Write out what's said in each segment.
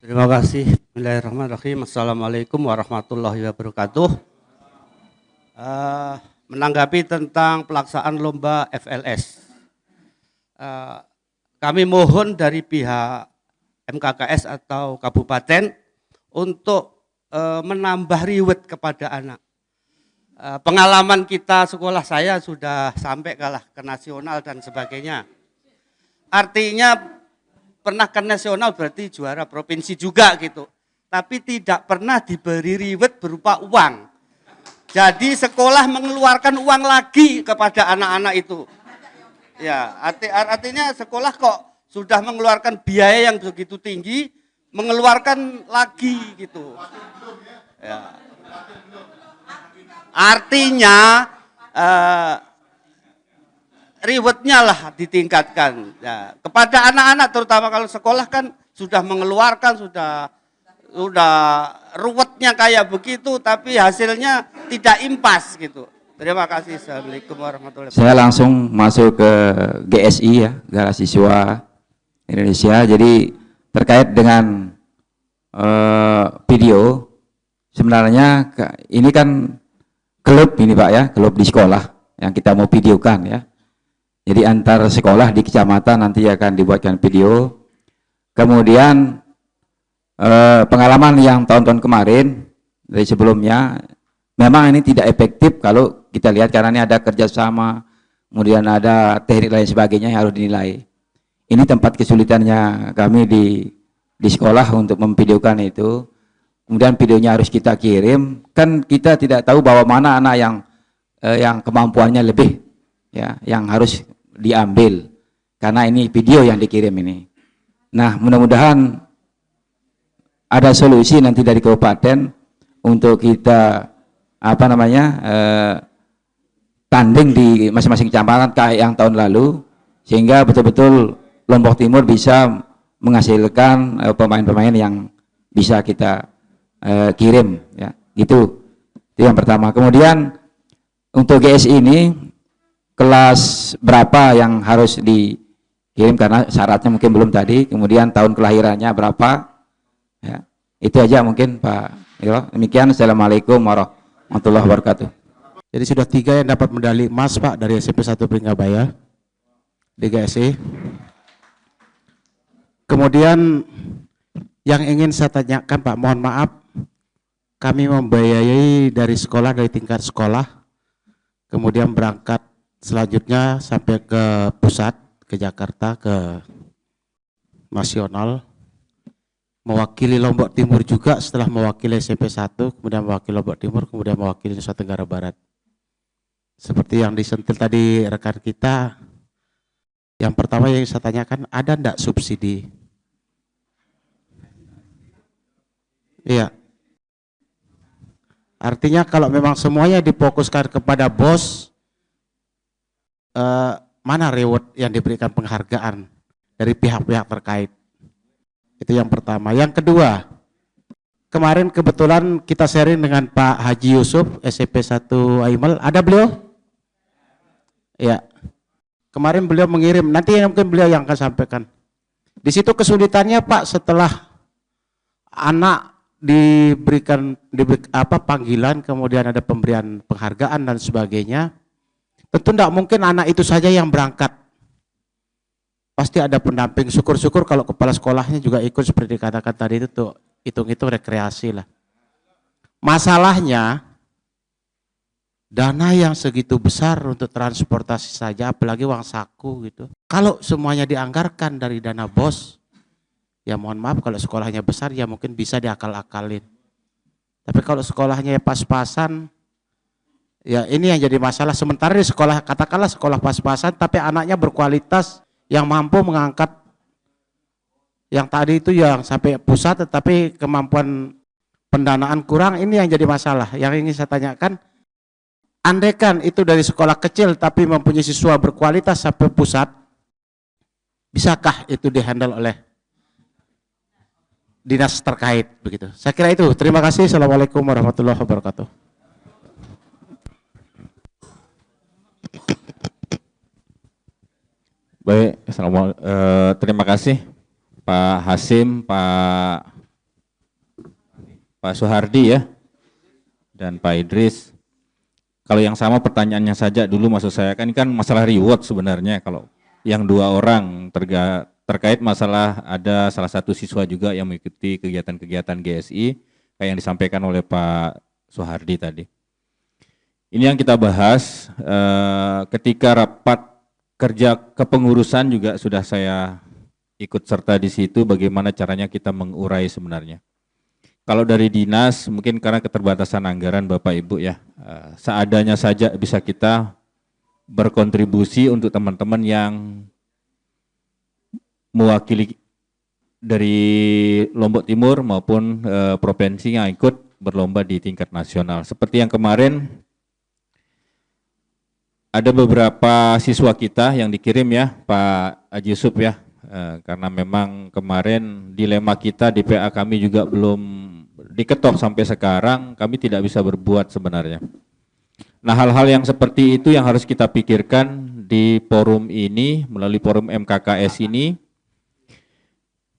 Terima kasih. Bismillahirrahmanirrahim. Assalamualaikum warahmatullahi wabarakatuh. Menanggapi tentang pelaksanaan lomba FLS, kami mohon dari pihak MKKS atau kabupaten untuk menambah reward kepada anak. Pengalaman kita sekolah saya sudah sampai kalah ke nasional dan sebagainya. Artinya pernah ke nasional berarti juara provinsi juga gitu. Tapi tidak pernah diberi reward berupa uang. Jadi sekolah mengeluarkan uang lagi kepada anak-anak itu. Ya, artinya sekolah kok sudah mengeluarkan biaya yang begitu tinggi, mengeluarkan lagi gitu. Ya. Artinya rewardnya lah ditingkatkan. Ya. Kepada anak-anak terutama kalau sekolah kan sudah mengeluarkan, sudah ruwetnya kayak begitu, tapi hasilnya tidak impas gitu. Terima kasih. Assalamualaikum warahmatullahi wabarakatuh. Saya langsung masuk ke GSI ya, Garasi Siswa Indonesia. Jadi terkait dengan video, sebenarnya ini kan klub ini Pak ya, klub di sekolah yang kita mau videokan ya. Jadi antar sekolah di kecamatan nanti akan dibuatkan video. Kemudian pengalaman yang tahun-tahun kemarin dari sebelumnya memang ini tidak efektif kalau kita lihat karena ini ada kerjasama, kemudian ada teknik lain sebagainya yang harus dinilai. Ini tempat kesulitannya kami di sekolah untuk memvideokan itu. Kemudian videonya harus kita kirim, kan kita tidak tahu bahwa mana anak yang kemampuannya lebih ya, yang harus diambil karena ini video yang dikirim ini. Nah, mudah-mudahan ada solusi nanti dari kabupaten untuk kita tanding di masing-masing kecamatan kayak yang tahun lalu, sehingga betul-betul Lombok Timur bisa menghasilkan pemain-pemain yang bisa kita kirim ya. Itu yang pertama. Kemudian untuk GSI ini kelas berapa yang harus dikirim karena syaratnya mungkin belum tadi. Kemudian tahun kelahirannya berapa ya. Itu aja mungkin Pak. Demikian. Assalamualaikum warahmatullahi wabarakatuh. Jadi sudah 3 yang dapat medali emas Pak dari SMP 1 Pringgabaya di GSI. Kemudian yang ingin saya tanyakan Pak, mohon maaf, kami membiayai dari sekolah, dari tingkat sekolah, kemudian berangkat selanjutnya sampai ke pusat, ke Jakarta, ke nasional, mewakili Lombok Timur juga, setelah mewakili SMP 1, kemudian mewakili Lombok Timur, kemudian mewakili Nusa Tenggara Barat. Seperti yang disentil tadi rekan kita, yang pertama yang saya tanyakan, ada enggak subsidi? Iya. Artinya kalau memang semuanya difokuskan kepada BOS, mana reward yang diberikan penghargaan dari pihak-pihak terkait? Itu yang pertama. Yang kedua, kemarin kebetulan kita sharing dengan Pak Haji Yusuf, SMP 1 Aimal. Ada beliau? Ya. Kemarin beliau mengirim, nanti mungkin beliau yang akan sampaikan. Di situ kesulitannya Pak, setelah anak diberikan panggilan, kemudian ada pemberian penghargaan dan sebagainya, tentu tidak mungkin anak itu saja yang berangkat. Pasti ada pendamping. Syukur-syukur kalau kepala sekolahnya juga ikut seperti dikatakan tadi itu tuh, hitung-hitung rekreasi lah. Masalahnya dana yang segitu besar untuk transportasi saja, apalagi uang saku gitu. Kalau semuanya dianggarkan dari dana BOS, ya mohon maaf, kalau sekolahnya besar ya mungkin bisa diakal-akalin. Tapi kalau sekolahnya pas-pasan, ya ini yang jadi masalah. Sementara di sekolah, katakanlah sekolah pas-pasan, tapi anaknya berkualitas yang mampu mengangkat yang tadi itu yang sampai pusat, tetapi kemampuan pendanaan kurang, ini yang jadi masalah. Yang ingin saya tanyakan, andaikan itu dari sekolah kecil tapi mempunyai siswa berkualitas sampai pusat, bisakah itu dihandle oleh dinas terkait begitu? Saya kira itu. Terima kasih. Assalamualaikum warahmatullahi wabarakatuh. Baik, terima kasih Pak Hasim, Pak Pak Soehardi ya, dan Pak Idris. Kalau yang sama pertanyaannya saja dulu, maksud saya kan ini kan masalah reward sebenarnya. Kalau yang 2 orang terkait masalah ada salah satu siswa juga yang mengikuti kegiatan-kegiatan GSI kayak yang disampaikan oleh Pak Soehardi tadi. Ini yang kita bahas ketika rapat kerja kepengurusan juga sudah saya ikut serta di situ, bagaimana caranya kita mengurai sebenarnya. Kalau dari dinas mungkin karena keterbatasan anggaran Bapak Ibu ya, seadanya saja bisa kita berkontribusi untuk teman-teman yang mewakili dari Lombok Timur maupun provinsi yang ikut berlomba di tingkat nasional. Seperti yang kemarin ada beberapa siswa kita yang dikirim ya Pak Haji Yusuf ya, karena memang kemarin dilema kita di PA kami juga belum diketok sampai sekarang, kami tidak bisa berbuat sebenarnya. Nah, hal-hal yang seperti itu yang harus kita pikirkan di forum ini, melalui forum MKKS ini.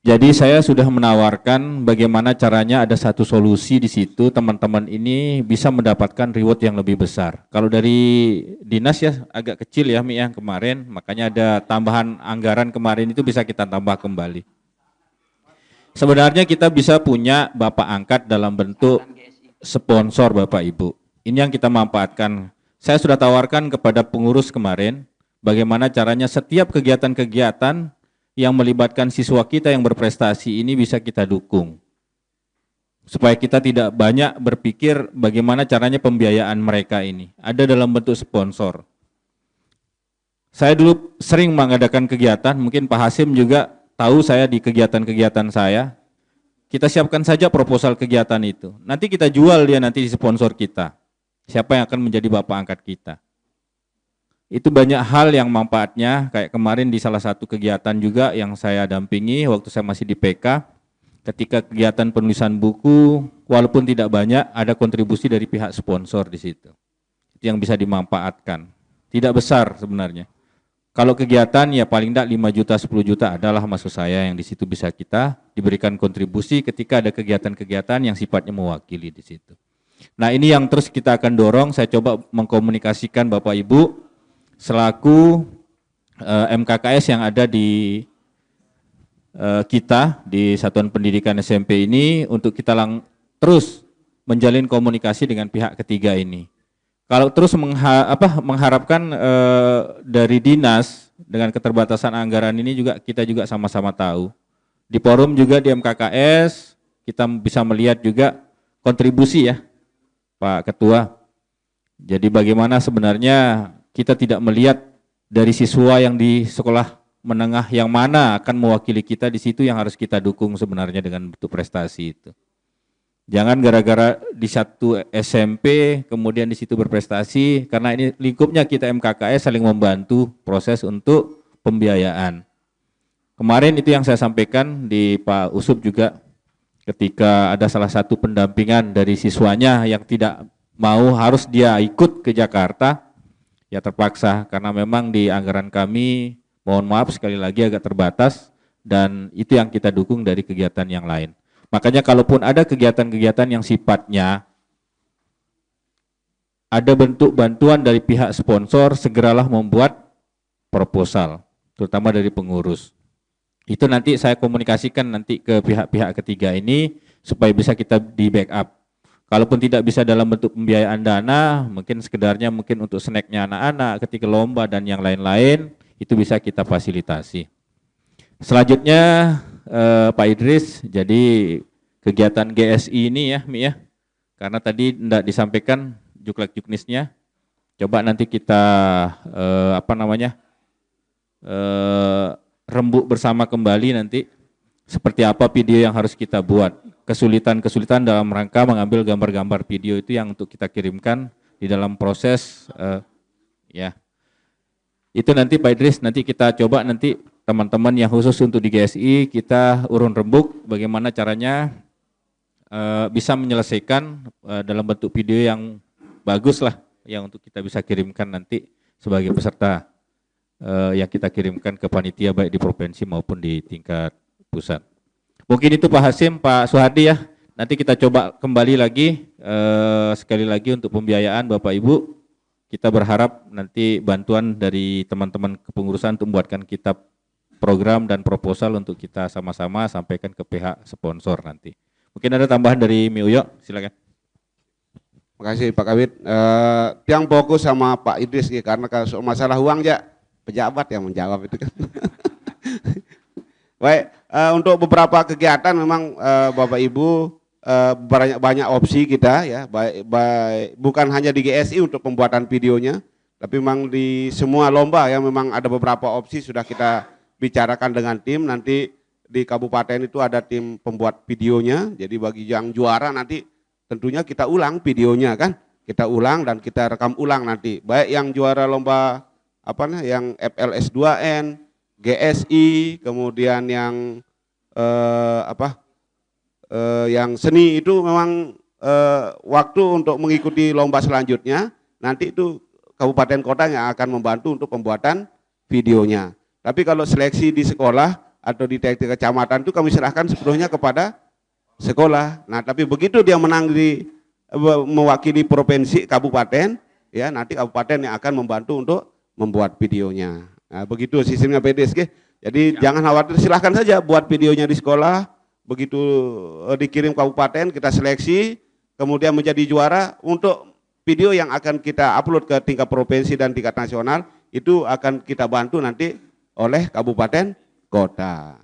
Jadi saya sudah menawarkan bagaimana caranya ada satu solusi di situ, teman-teman ini bisa mendapatkan reward yang lebih besar. Kalau dari dinas ya agak kecil ya Mi yang kemarin, makanya ada tambahan anggaran kemarin itu bisa kita tambah kembali. Sebenarnya kita bisa punya Bapak angkat dalam bentuk sponsor Bapak Ibu. Ini yang kita manfaatkan. Saya sudah tawarkan kepada pengurus kemarin, bagaimana caranya setiap kegiatan-kegiatan yang melibatkan siswa kita yang berprestasi ini bisa kita dukung. Supaya kita tidak banyak berpikir bagaimana caranya pembiayaan mereka ini. Ada dalam bentuk sponsor. Saya dulu sering mengadakan kegiatan, mungkin Pak Hasim juga tahu saya di kegiatan-kegiatan saya, kita siapkan saja proposal kegiatan itu. Nanti kita jual dia nanti di sponsor kita. Siapa yang akan menjadi Bapak angkat kita. Itu banyak hal yang manfaatnya, kayak kemarin di salah satu kegiatan juga yang saya dampingi waktu saya masih di PK, ketika kegiatan penulisan buku, walaupun tidak banyak, ada kontribusi dari pihak sponsor di situ. Itu yang bisa dimanfaatkan. Tidak besar sebenarnya. Kalau kegiatan ya paling tidak 5 juta, 10 juta adalah maksud saya yang di situ bisa kita diberikan kontribusi ketika ada kegiatan-kegiatan yang sifatnya mewakili di situ. Nah, ini yang terus kita akan dorong, saya coba mengkomunikasikan Bapak Ibu selaku MKKS yang ada di kita di Satuan Pendidikan SMP ini untuk kita terus menjalin komunikasi dengan pihak ketiga ini. Kalau terus mengharapkan dari dinas dengan keterbatasan anggaran ini juga kita juga sama-sama tahu. Di forum juga di MKKS kita bisa melihat juga kontribusi ya Pak Ketua. Jadi bagaimana sebenarnya kita tidak melihat dari siswa yang di sekolah menengah yang mana akan mewakili kita di situ yang harus kita dukung sebenarnya dengan bentuk prestasi itu. Jangan gara-gara di satu SMP kemudian di situ berprestasi, karena ini lingkupnya kita MKKS saling membantu proses untuk pembiayaan. Kemarin itu yang saya sampaikan di Pak Usup juga ketika ada salah satu pendampingan dari siswanya yang tidak mau harus dia ikut ke Jakarta, ya terpaksa karena memang di anggaran kami mohon maaf sekali lagi agak terbatas dan itu yang kita dukung dari kegiatan yang lain. Makanya kalaupun ada kegiatan-kegiatan yang sifatnya ada bentuk bantuan dari pihak sponsor, segeralah membuat proposal, terutama dari pengurus. Itu nanti saya komunikasikan nanti ke pihak-pihak ketiga ini supaya bisa kita di backup. Kalaupun tidak bisa dalam bentuk pembiayaan dana, mungkin sekedarnya mungkin untuk snacknya anak-anak ketika lomba dan yang lain-lain, itu bisa kita fasilitasi. Selanjutnya Pak Idris, jadi kegiatan GSI ini ya Mi ya, karena tadi tidak disampaikan juklak-juknisnya, coba nanti kita rembuk bersama kembali nanti seperti apa video yang harus kita buat, kesulitan-kesulitan dalam rangka mengambil gambar-gambar video itu yang untuk kita kirimkan di dalam proses ya. Itu nanti Pak Idris, nanti kita coba nanti teman-teman yang khusus untuk di GSI kita urun rembuk bagaimana caranya bisa menyelesaikan dalam bentuk video yang bagus lah yang untuk kita bisa kirimkan nanti sebagai peserta yang kita kirimkan ke panitia baik di provinsi maupun di tingkat pusat. Mungkin itu Pak Hasim, Pak Soehardi ya. nanti kita coba kembali lagi sekali lagi untuk pembiayaan Bapak Ibu. Kita berharap nanti bantuan dari teman-teman kepengurusan untuk membuatkan kitab program dan proposal untuk kita sama-sama sampaikan ke pihak sponsor nanti. Mungkin ada tambahan dari Mi Uyo, silakan. Terima kasih Pak Kabid. Yang fokus sama Pak Idris ya, karena kalau soal masalah uang ya pejabat yang menjawab itu kan. Baik, untuk beberapa kegiatan memang Bapak Ibu banyak opsi kita ya, bukan hanya di GSI untuk pembuatan videonya, tapi memang di semua lomba ya memang ada beberapa opsi sudah kita bicarakan dengan tim. Nanti di kabupaten itu ada tim pembuat videonya, jadi bagi yang juara nanti tentunya kita ulang videonya kan, kita ulang dan kita rekam ulang nanti, baik yang juara lomba yang FLS 2N, GSI, kemudian yang yang seni itu memang waktu untuk mengikuti lomba selanjutnya nanti itu kabupaten kota yang akan membantu untuk pembuatan videonya. Tapi kalau seleksi di sekolah atau di tingkat kecamatan itu kami serahkan sepenuhnya kepada sekolah. Nah, tapi begitu dia menang di mewakili provinsi kabupaten, ya nanti kabupaten yang akan membantu untuk membuat videonya. Nah, begitu sistemnya PDSG. Jadi jangan khawatir, silahkan saja buat videonya di sekolah. Begitu dikirim kabupaten, kita seleksi, kemudian menjadi juara untuk video yang akan kita upload ke tingkat provinsi dan tingkat nasional, itu akan kita bantu nanti oleh kabupaten kota.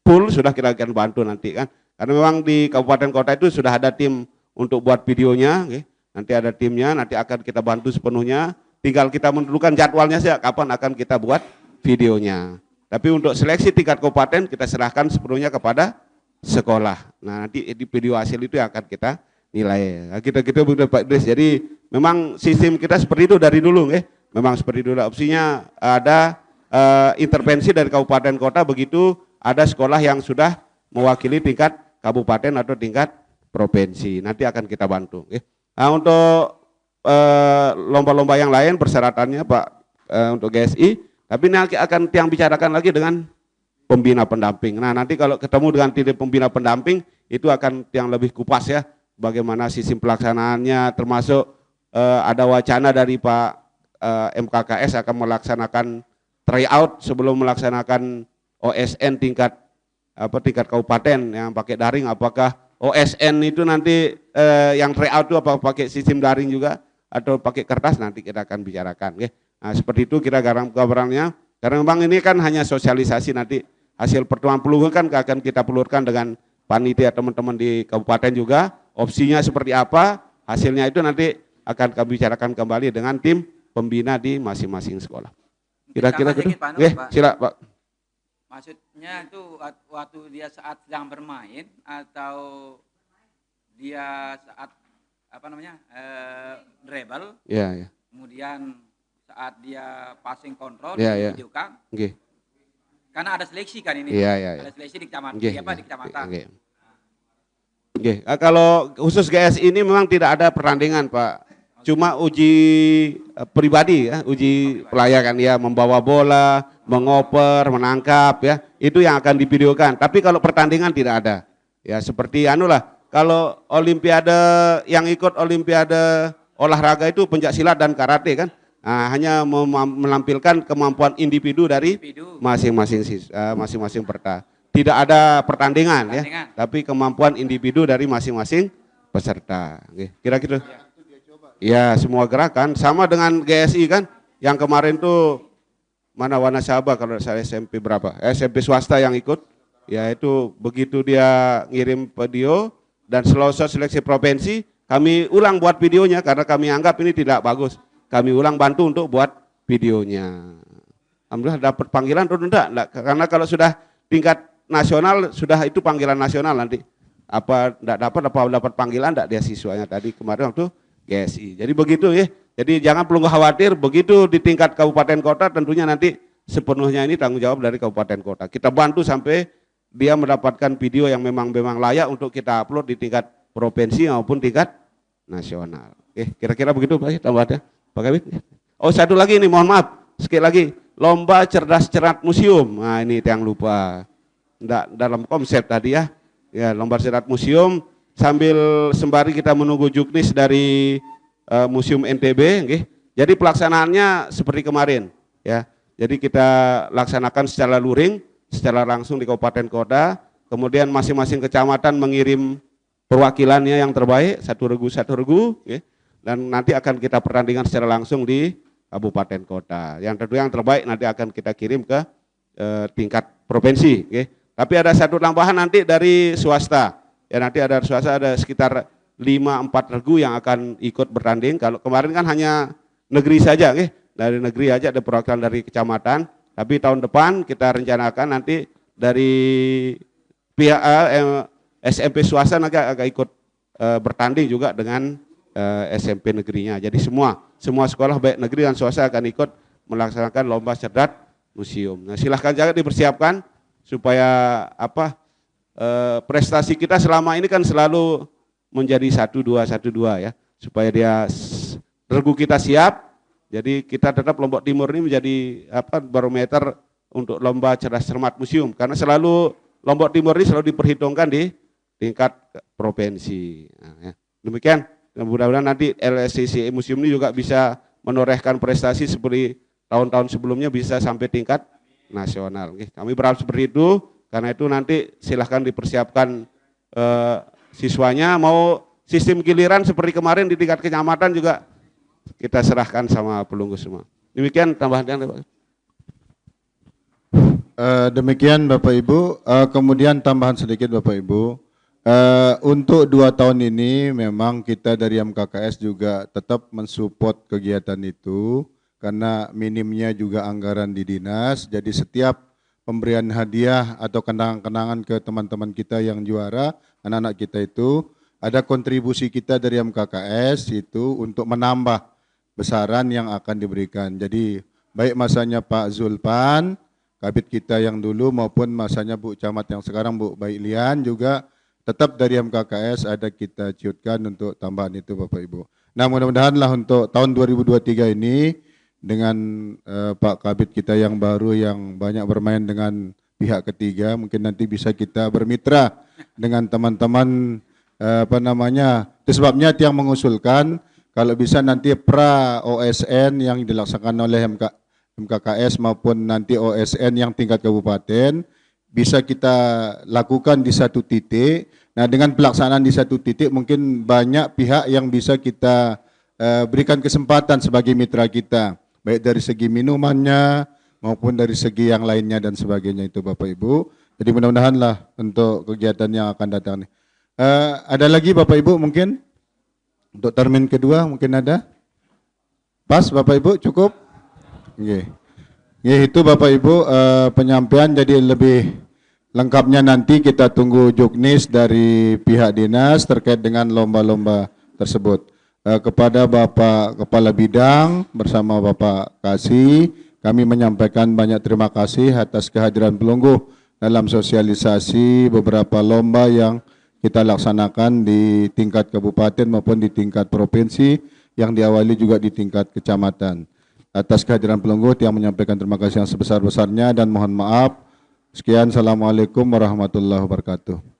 Full sudah kita akan bantu nanti kan. Karena memang di kabupaten kota itu sudah ada tim untuk buat videonya, nanti ada timnya, nanti akan kita bantu sepenuhnya, tinggal kita menentukan jadwalnya saja kapan akan kita buat videonya. Tapi untuk seleksi tingkat kabupaten kita serahkan sepenuhnya kepada sekolah. Nah, nanti di video hasil itu yang akan kita nilai. Nah, kita begitu Pak Idris. Jadi memang sistem kita seperti itu dari dulu, memang seperti itu. Opsinya ada intervensi dari kabupaten kota, begitu ada sekolah yang sudah mewakili tingkat kabupaten atau tingkat provinsi. Nanti akan kita bantu. Nah, untuk lomba-lomba yang lain persyaratannya Pak untuk GSI, tapi nanti akan yang bicarakan lagi dengan pembina pendamping. Nah, nanti kalau ketemu dengan tim pembina pendamping itu akan yang lebih kupas ya, bagaimana sistem pelaksanaannya, termasuk ada wacana dari Pak MKKS akan melaksanakan tryout sebelum melaksanakan OSN tingkat kabupaten yang pakai daring. Apakah OSN itu nanti yang tryout itu apa pakai sistem daring juga atau pakai kertas, nanti kita akan bicarakan. Nah, seperti itu kira gambarannya. Karena memang ini kan hanya sosialisasi, nanti hasil pertemuan peluru kan akan kita pelurkan dengan panitia teman-teman di kabupaten juga. Opsinya seperti apa, hasilnya itu nanti akan kami bicarakan kembali dengan tim pembina di masing-masing sekolah. Kira-kira gitu. Silakan Pak. Maksudnya itu waktu dia saat sedang bermain atau dia saat dribble, kemudian saat dia passing kontrol, divideokan. Karena ada seleksi kan ini, ada seleksi di kecamatan, di kecamatan. Kalau khusus GS ini memang tidak ada pertandingan Pak, cuma uji pribadi ya, uji pelayakan ya, membawa bola, mengoper, menangkap ya, itu yang akan divideokan. Tapi kalau pertandingan tidak ada, ya seperti kalau olimpiade yang ikut olimpiade olahraga itu pencaksilat dan karate kan. Nah, hanya menampilkan kemampuan individu dari masing-masing peserta. Tidak ada pertandingan ya, tapi kemampuan individu dari masing-masing peserta. Kira-kira. Ya, semua gerakan sama dengan GSI kan, yang kemarin tuh mana Wanasaba kalau saya SMP berapa? SMP swasta yang ikut. Ya itu begitu dia ngirim video dan selesai seleksi provinsi, kami ulang buat videonya karena kami anggap ini tidak bagus. Kami ulang bantu untuk buat videonya. Alhamdulillah dapat panggilan atau enggak? Karena kalau sudah tingkat nasional sudah itu panggilan nasional nanti. Apa enggak dapat panggilan enggak dia siswanya tadi kemarin waktu GSI. Jadi begitu ya. Jadi jangan perlu khawatir, begitu di tingkat kabupaten kota tentunya nanti sepenuhnya ini tanggung jawab dari kabupaten kota. Kita bantu sampai dia mendapatkan video yang memang layak untuk kita upload di tingkat provinsi maupun tingkat nasional. Kira-kira begitu Pak, tambah ada. Pak Kabid. Oh, satu lagi nih, mohon maaf. Sekali lagi, lomba cerdas cermat museum. Nah, ini yang lupa. Nggak dalam konsep tadi ya. Ya, lomba cerdas museum sambil sembari kita menunggu juknis dari Museum NTB, nggih. Jadi pelaksanaannya seperti kemarin, ya. Jadi kita laksanakan secara luring, secara langsung di kabupaten kota, kemudian masing-masing kecamatan mengirim perwakilannya yang terbaik, satu regu, nggih. Dan nanti akan kita pertandingan secara langsung di kabupaten kota. Yang tentu yang terbaik nanti akan kita kirim ke tingkat provinsi, nggih. Tapi ada satu tambahan nanti dari swasta. Ya nanti ada swasta ada sekitar 5-4 regu yang akan ikut bertanding. Kalau kemarin kan hanya negeri saja, dari negeri aja ada perwakilan dari kecamatan. Tapi tahun depan kita rencanakan nanti dari pihak SMP swasta nanti akan ikut bertanding juga dengan SMP negerinya. Jadi semua sekolah baik negeri dan swasta akan ikut melaksanakan lomba cerdas museum. Nah, silahkan jangan dipersiapkan supaya prestasi kita selama ini kan selalu menjadi 1-2 ya, supaya dia regu kita siap. Jadi kita tetap Lombok Timur ini menjadi barometer untuk lomba cerdas cermat museum, karena selalu Lombok Timur ini selalu diperhitungkan di tingkat provinsi. Nah, ya. Demikian, mudah-mudahan nanti LSCC Museum ini juga bisa menorehkan prestasi seperti tahun-tahun sebelumnya, bisa sampai tingkat nasional. Kami berharap seperti itu, karena itu nanti silahkan dipersiapkan siswanya. Mau sistem giliran seperti kemarin di tingkat kecamatan juga kita serahkan sama pelunggu semua. Demikian tambahannya Pak. Demikian Bapak Ibu, kemudian tambahan sedikit Bapak Ibu, untuk 2 tahun ini memang kita dari MKKS juga tetap mensupport kegiatan itu, karena minimnya juga anggaran di dinas, jadi setiap pemberian hadiah atau kenangan-kenangan ke teman-teman kita yang juara, anak-anak kita itu, ada kontribusi kita dari MKKS itu untuk menambah besaran yang akan diberikan. Jadi baik masanya Pak Zulpan, kabit kita yang dulu, maupun masanya Bu Camat yang sekarang Bu Bailian juga tetap dari MKKS ada kita ciutkan untuk tambahan itu Bapak Ibu. Nah mudah-mudahanlah untuk tahun 2023 ini dengan Pak Kabit kita yang baru yang banyak bermain dengan pihak ketiga, mungkin nanti bisa kita bermitra dengan teman-teman itu sebabnya yang mengusulkan kalau bisa nanti pra OSN yang dilaksanakan oleh MKKS maupun nanti OSN yang tingkat kabupaten bisa kita lakukan di satu titik. Nah dengan pelaksanaan di satu titik mungkin banyak pihak yang bisa kita berikan kesempatan sebagai mitra kita, baik dari segi minumannya maupun dari segi yang lainnya dan sebagainya itu Bapak Ibu. Jadi mudah-mudahanlah untuk kegiatan yang akan datang. Ada lagi Bapak Ibu mungkin? Untuk termin kedua mungkin ada? Pas Bapak Ibu cukup? Oke. Itu Bapak Ibu penyampaian, jadi lebih lengkapnya nanti kita tunggu juknis dari pihak dinas terkait dengan lomba-lomba tersebut. Kepada Bapak Kepala Bidang bersama Bapak Kasih, kami menyampaikan banyak terima kasih atas kehadiran pelungguh dalam sosialisasi beberapa lomba yang kita laksanakan di tingkat kabupaten maupun di tingkat provinsi, yang diawali juga di tingkat kecamatan. Atas kehadiran pelungguh yang menyampaikan terima kasih yang sebesar-besarnya dan mohon maaf. Sekian, assalamualaikum warahmatullahi wabarakatuh.